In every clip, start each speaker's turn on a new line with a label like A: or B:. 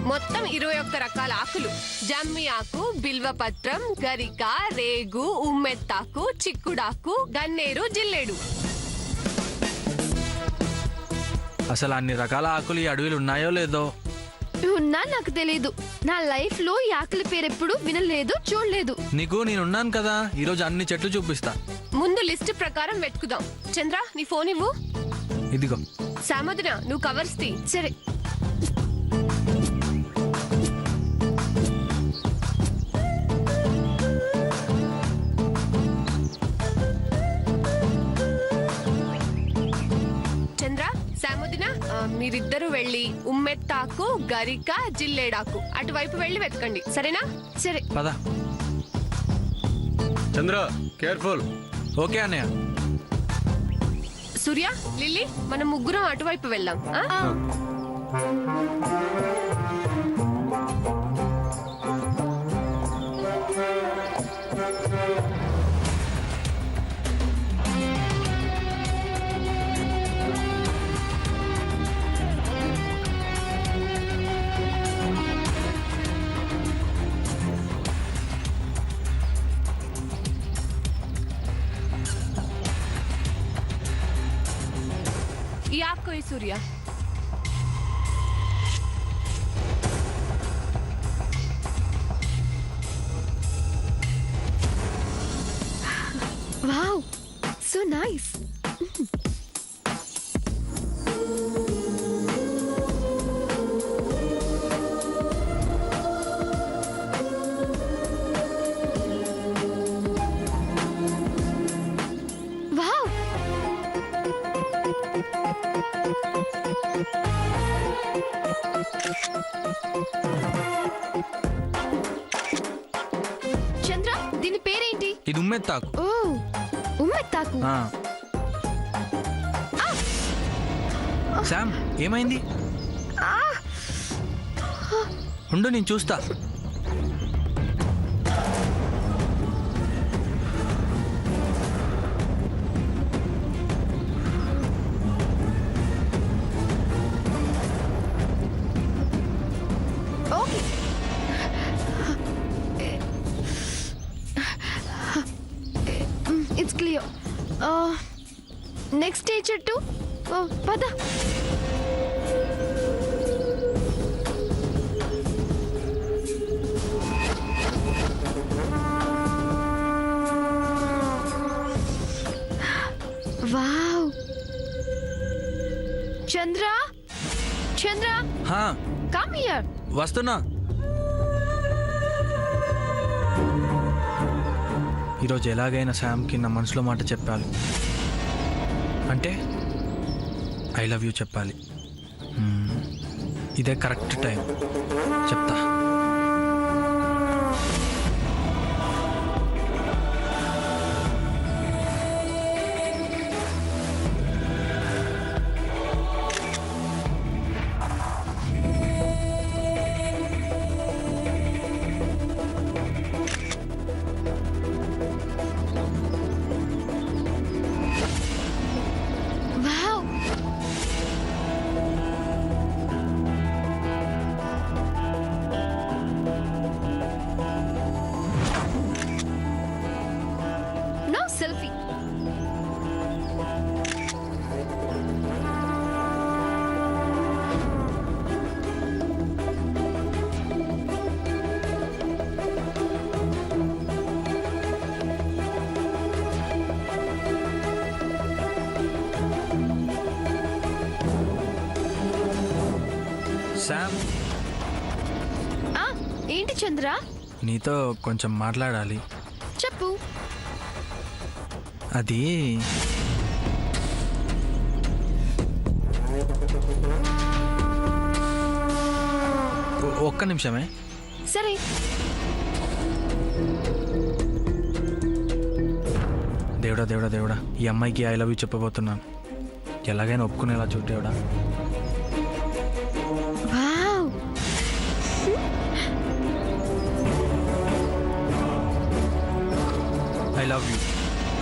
A: మొత్తం 21 రకాల ఆకులు. జమ్మి ఆకు, బిల్వపత్రం, గరిక, రేగు, ఉమ్మెత్తాకు, చిక్కుడాకు, గన్నేరు, జిల్లేడు.
B: అసలు అన్ని రకాల ఆకులు ఈ అడవిలు ఉన్నాయో లేదో?
C: ఉన్నా నాకు తెలీదు. నా లైఫ్ లో ఈ ఆకుల పేరెప్పుడు వినలేదు, చూడలేదు.
B: నీకు నేనున్నాను కదా, ఈరోజు అన్ని చెట్లు చూపిస్తా.
A: ముందు లిస్ట్ ప్రకారం వెతుకుదాం. చంద్ర, నీ ఫోన్ ఇవ్వు.
B: ఇదిగో.
A: సామోదిన, నువ్వు కవర్స్ తీ.
C: సరే.
A: మీరిద్దరూ వెళ్ళి ఉమ్మెత్తాకు, గరిక, జిల్లేడాకు అటువైపు వెళ్ళి వెతకండి. సరేనా?
C: సరే
B: పద.
D: చంద్ర, కేర్ఫుల్.
B: ఓకే అన్నయ్య.
A: సూర్య, లిల్లీ, మనం ముగ్గురం అటువైపు వెళ్దాం. ఈ ఆకు Surya.
C: Wow, so nice. Chandra, దీని పేరేంటి?
B: ఇది ఉమ్మెత్తాకు.
C: ఓ, ఉమ్మెత్తాకు.
B: శామ్, ఏమైంది? ఉండు, నేను చూస్తా.
C: It's clear. నెక్స్ట్ ఏ చెట్టు? పద. Wow. Chandra, Chandra, come here.
B: వస్తున్నా. ఈరోజు ఎలాగైనా శామ్కి నా మనసులో మాట చెప్పాలి. అంటే ఐ లవ్ యూ చెప్పాలి. ఇదే కరెక్ట్ టైం. చెప్తా.
C: సెల్ఫీ.
B: శామ్,
C: ఏంటి చంద్ర?
B: నీతో కొంచెం మాట్లాడాలి.
C: చెప్పు.
B: అది ఒక్క నిమిషమే.
C: సరే.
B: దేవుడా దేవుడా దేవుడా, ఈ అమ్మాయికి ఐ లవ్ యూ చెప్పబోతున్నాను. ఎలాగైనా ఒప్పుకునేలా చూడు దేవుడా.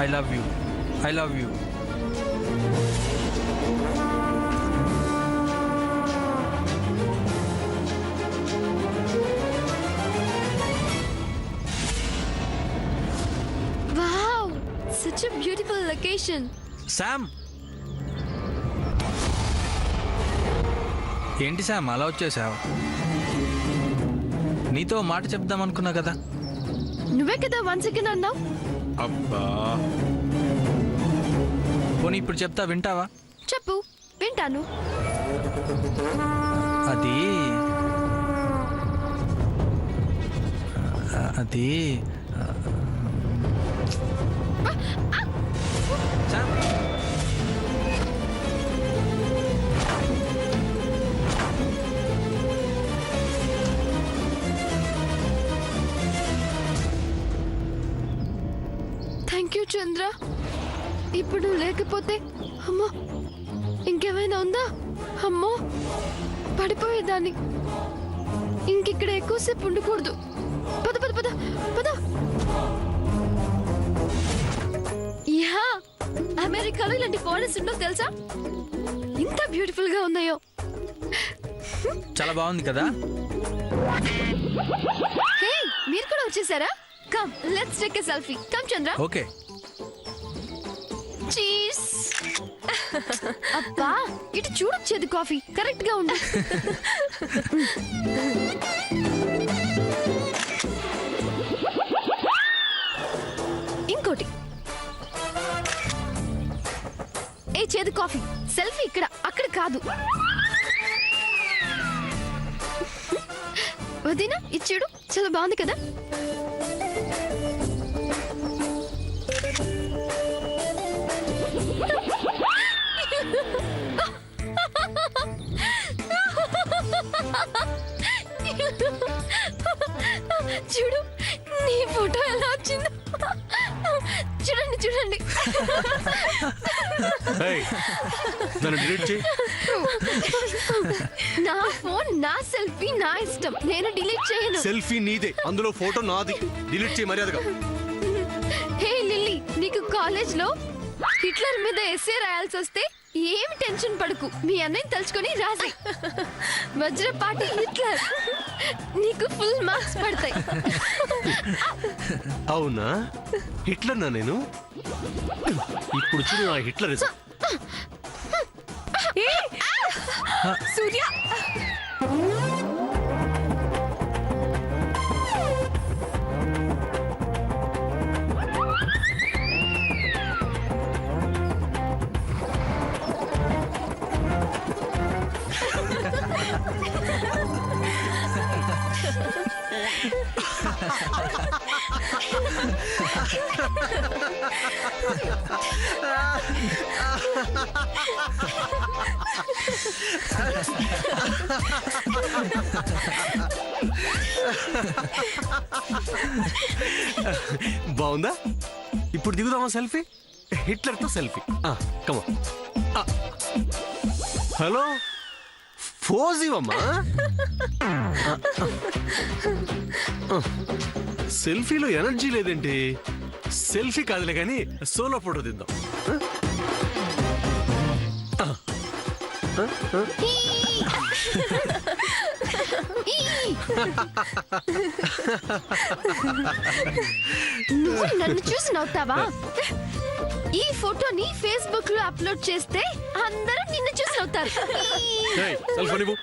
B: I love you. I love you.
C: Wow, such a beautiful location.
B: Sam, ఏంటి శామ్ అలా వచ్చేసావు? నీతో మాట చెప్దాం అనుకున్నా కదా.
C: నువ్వే కదా 1 second అన్నావు.
B: అబ్బా, పోనీ ఇప్పుడు చెప్తా, వింటావా?
C: చెప్పు, వింటాను.
B: అది అది శామ్,
C: థ్యాంక్ యూ చంద్ర. ఇప్పుడు నువ్వు లేకపోతే అమ్మో ఇంకేమైనా ఉందా? అమ్మో పడిపోయేదాన్ని. ఇంకిక్కడ ఎక్కువసేపు ఉండకూడదు. పద పద పద పద. యా, అమెరికాలో ఇలాంటి ఫారెస్ట్ ఉండవు తెలుసా? ఇంత బ్యూటిఫుల్ గా ఉన్నాయో.
B: చాలా బాగుంది కదా.
C: హే, మీరు కూడా వచ్చేసారా? Come let's take a selfie. Come Chandra.
B: Okay.
C: Cheese. అబ్బా, ఇటు చూడొచ్చేది కాఫీ కరెక్ట్ గా ఉంది. ఇంకోటి. ఏ చేదు కాఫీ. సెల్ఫీ ఇక్కడ, అక్కడ కాదు. వదినా ఇది చూడు, చాలా బాగుంది కదా. చూడు నీ ఫోటో ఎలా వచ్చిందో. చూడండి చూడండి.
D: దాన్ని డిలీట్ చేయి.
C: నా ఫోన్, నా సెల్ఫీ, నా ఇష్టం. నేను డిలీట్ చేయను.
D: సెల్ఫీ నీదే, అందులో ఫోటో నాది. డిలీట్ చేయి మర్యాదగా.
C: హే లిల్లీ, నీకు కాలేజ్ లో హిట్లర్ మీద ఎస్సే రాయాల్సి వస్తే ఏమి టెన్షన్ పడకు. మీ అన్నయ్య తలుచుకొని రాసి. వజ్రపాటి హిట్లర్. నీకు ఫుల్ మార్క్స్ పడతాయి.
D: అవునా, హిట్లర్ నా నేను? ఇప్పుడు చూడు నా హిట్లర్.
A: సూర్య,
D: బాగుందా? ఇప్పుడు దిగుదామా సెల్ఫీ? హిట్లర్ తో సెల్ఫీ. కమా. హలో, ఫోజ్ ఇవ్వమ్మా. సెల్ఫీలో ఎనర్జీ లేదేంటి? సెల్ఫీ కాదులే కానీ సోలో ఫోటో తీద్దాం.
C: నువ్వు నన్ను చూసి నవ్వుతావా? ఈ ఫోటోని ఫేస్బుక్ లో అప్లోడ్ చేస్తే అందరూ నిన్ను చూసి నవ్వుతారు.
D: సెల్ఫీ నువ్వు.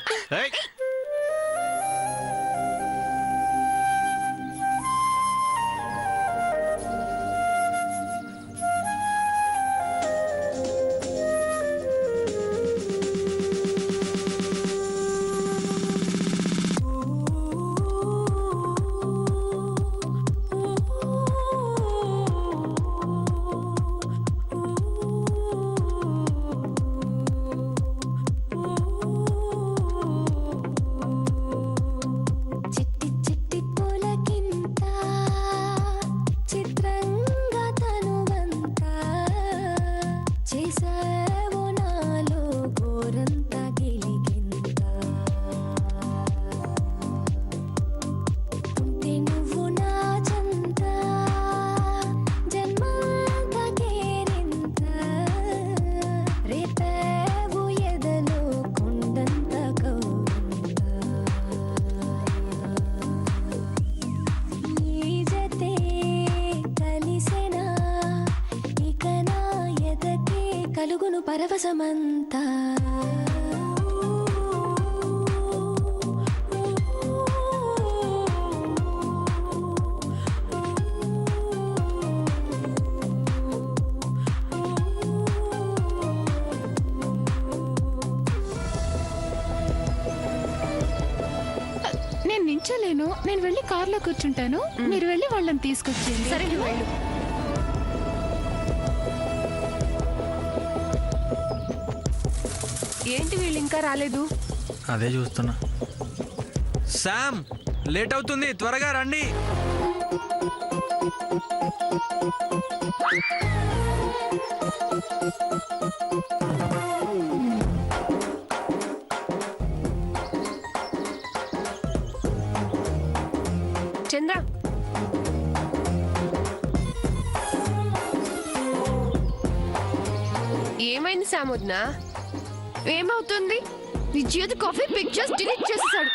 E: కలుగును పరవశమంతా
F: నేను నించలేను. నేను వెళ్ళి కార్లో కూర్చుంటాను. మీరు వెళ్ళి వాళ్ళని తీసుకొచ్చేయండి.
A: సరే నువ్వు వెళ్ళు. ఏంటి వీళ్ళు ఇంకా రాలేదు?
B: అదే చూస్తున్నా. శామ్, లేట్ అవుతుంది, త్వరగా రండి.
A: చంద్ర, ఏమైంది సాముద్నా?
C: ఏమవుతుంది? నీ చేతి కాఫీ పిక్చర్స్ డిలీట్ చేసేసాడు.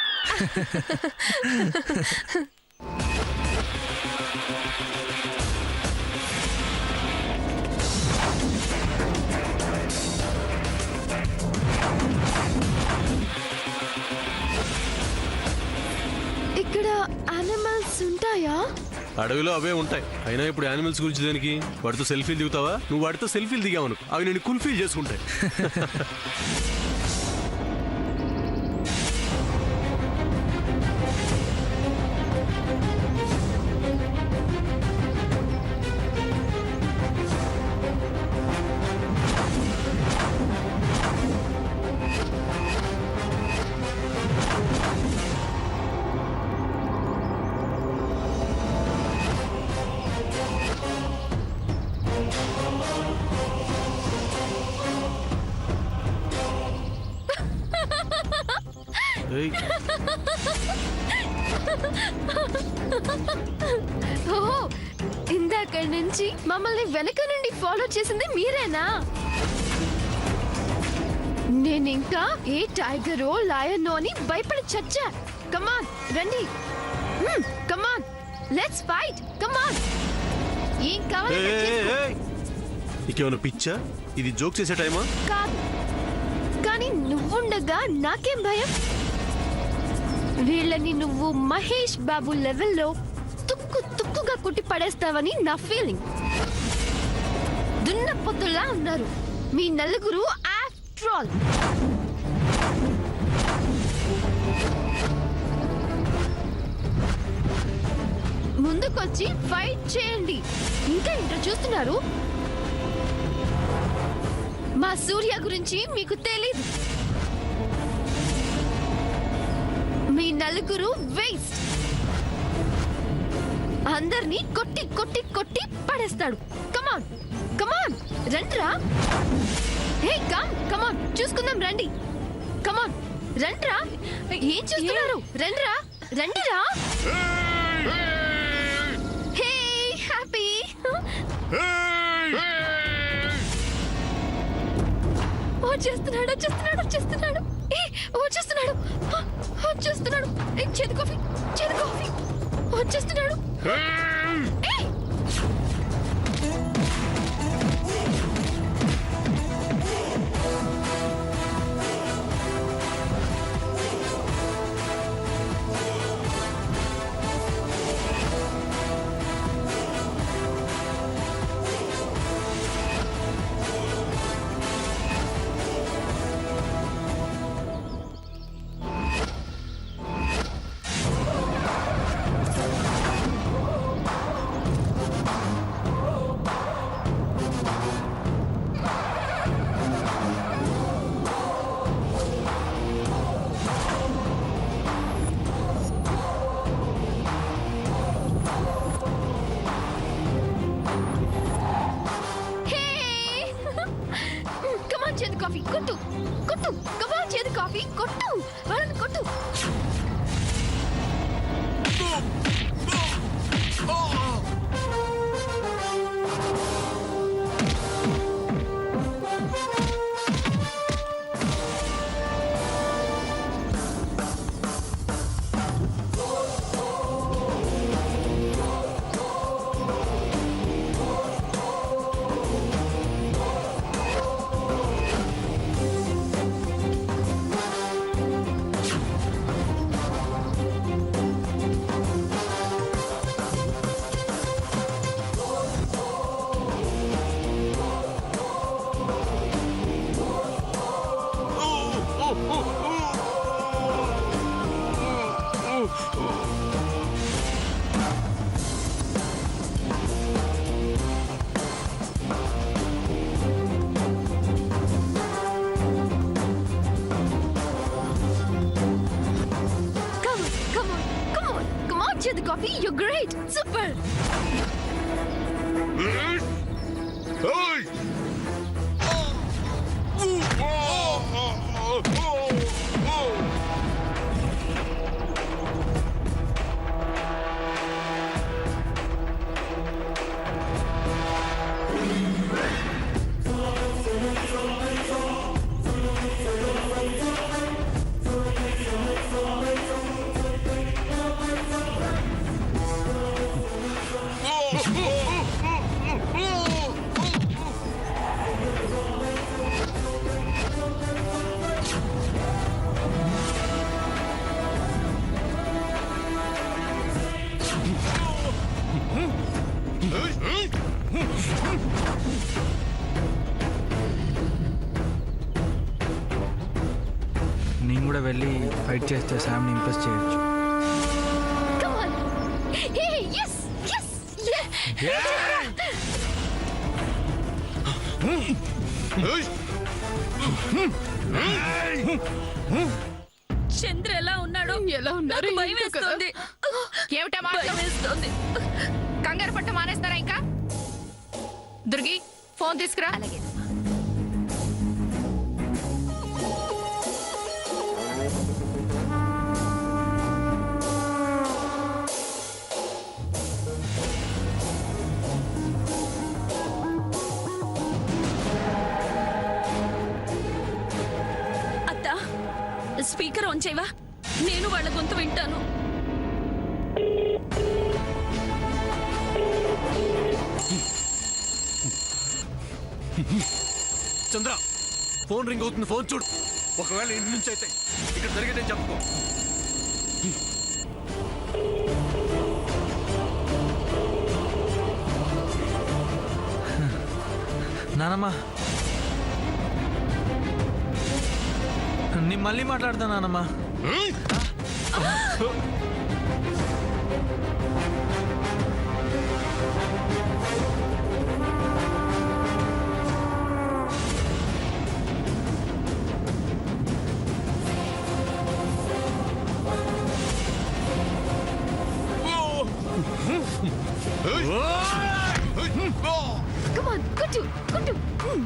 C: ఇక్కడ యానిమల్స్ ఉంటాయా?
D: అడవిలో అవే ఉంటాయి. అయినా ఇప్పుడు యానిమల్స్ గురించి దేనికి? వాటితో సెల్ఫీలు దిగుతావా? నువ్వు వాటితో సెల్ఫీలు దిగావను, అవి నేను కుల్ఫీల్ చేసుకుంటాయి. ఏయ్,
C: ఓహో, ఇందాక నుంచి మమ్మల్ని వెనక నుండి ఫాలో చేసింది మీరేనా? నేను ఇంకా ఏ టైగరో లయనో అని భయపడి చచ్చా. కమాన్ రండి, కమాన్ లెట్స్ ఫైట్, కమాన్. ఏం కావాలి?
D: ఏయ్, ఏయ్, ఏయ్. నీకేమైనా పిచ్చా? ఇది జోక్ చేసే టైమా?
C: కాదు, కానీ నువ్వుండగా నాకేం భయం? వీళ్ళని నువ్వు మహేష్ బాబు లెవెల్లో తుక్కు తుక్కుగా కుట్టి పడేస్తావని నా ఫీలింగ్. దున్నపోతులా ఉన్నారు మీ నలుగురు. ఆఫ్టర్ ఆల్ ముందుకొచ్చి ఫైట్ చేయండి. ఇంకా ఇంట్లో చూస్తున్నారు? మా సూర్య గురించి మీకు తెలీదు. మీ నలుగురు వేస్ట్. అందరినీ కొట్టి కొట్టి కొట్టి పడేస్తాడు. కమాన్ కమాన్ రండ్రా. హే కమ్ కమాన్, చూసుకుందాం రండి. కమాన్ రండ్రా. ఏం చూస్తున్నారు? రండ్రా రండిరా. Hey happy. వచ్చేస్తున్నాడు వచ్చేస్తున్నాడు వచ్చేస్తున్నాడు. వచ్చేస్తున్నాడు వచ్చేస్తున్నాడు. చేదు కాఫీ చేదు కాఫీ. వచ్చేస్తున్నాడు. చేదు కాఫీ కొట్టు కొట్టు. కమాన్ చేదు కాఫీ కొట్టు. వాళ్ళని కొట్టు. Coffee you great super.
B: నేను కూడా వెళ్ళి ఫైట్ చేస్తే శామ్ని ఇంప్రెస్ చేయొచ్చు.
C: Come on. Hey, yes, yes, yeah.
G: చంద్ర ఎలా ఉన్నాడు?
F: ఎలా ఉన్నారు?
G: నాకు భయం
F: ఇంకా కదా?
G: వేస్తుంది.
F: ఏమిటా
G: భయం వేస్తుంది.
F: కంగారు పట్ట మానేస్తారా ఇంకా? దుర్గి ఫోన్ తీసుకురా.
G: అత్త స్పీకర్ ఆన్ చేయవా? నేను వాళ్ళ గొంతు వింటాను.
D: చంద్ర ఫోన్ రింగ్ అవుతుంది, ఫోన్ చూడు. ఒకవేళ ఇంటి నుంచి అయితే ఇక్కడ జరిగేదేం చెప్పుకో.
B: నానమ్మ, నేను మళ్ళీ మాట్లాడతా నానమ్మ.
C: Come on, Kutu, Kutu,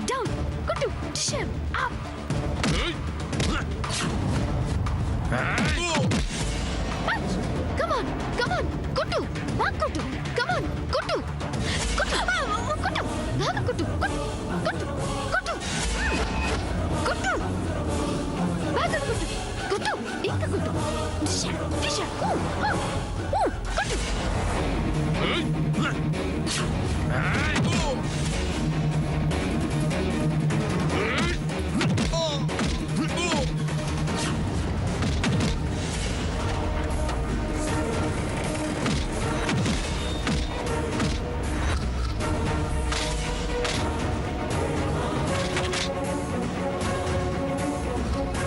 C: down, Kutu, dish him, up. Punch. Come on, Kutu, Kutu, come on, Kutu, Kutu, Kutu, Kutu, Kutu, Kutu, Kutu, Kutu, back Kutu, Kutu, inka Kutu, dish him, Kutu.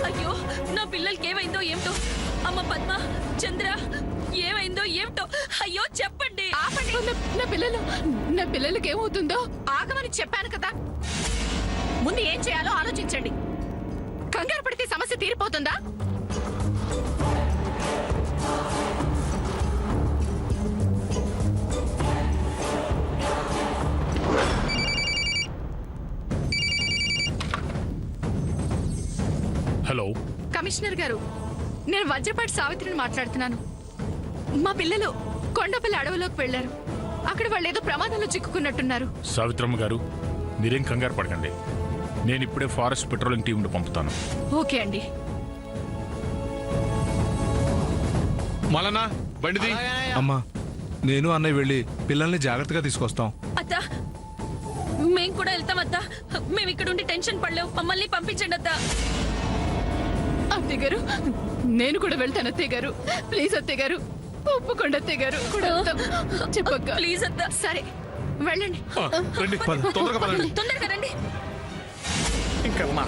G: అయ్యో నా పిల్లలకి ఏమైందో ఏమిటో. అమ్మ పద్మ, చంద్ర ఏమైందో ఏమిటో. అయ్యో చెప్పండి.
F: ఆపండి. నా పిల్లలకి ఏమవుతుందో ఆగమని చెప్పాను కదా. ముందు ఏం చేయాలో ఆలోచించండి. కంగారు పడితే సమస్య తీరిపోతుందా?
H: హలో
F: కమిషనర్ గారు, నేను వజ్రపాటి సావిత్రిని మాట్లాడుతున్నాను. మా పిల్లలు కొండపల్లి అడవిలోకి వెళ్లారు. అక్కడ వాళ్ళు ఏదో ప్రమాదంలో చిక్కుకున్నట్టున్నారు.
H: సావిత్రమ్మ గారు, మీరేం కంగారు పడకండి. నేను ఇప్పుడే ఫారెస్ట్ పెట్రోలింగ్ టీంను పంపుతాను.
F: ఓకే అండి.
I: మలనా బండిది.
J: అమ్మా, నేను అన్నయ్య వెళ్ళి పిల్లల్ని జాగ్రత్తగా తీసుకొస్తాం.
G: అత్త మేం కూడా వెళ్తాం అత్త. మేము ఇక్కడ ఉండి టెన్షన్ పడలేవు. మమ్మల్ని పంపించండి అత్త.
F: అత్తయ్య గారు, నేను కూడా వెళ్తాను అత్తయ్య గారు. ప్లీజ్ అత్తయ్య గారు, ఒప్పుకోండి అత్తయ్య గారు. కూడా వెళ్తాం. చెప్పక్క.
G: ప్లీజ్ అత్త.
F: సరే వెళ్ళండి.
I: రండి తొందరగా పదండి.
G: తొందరగా రండి.
B: ఇంకా మన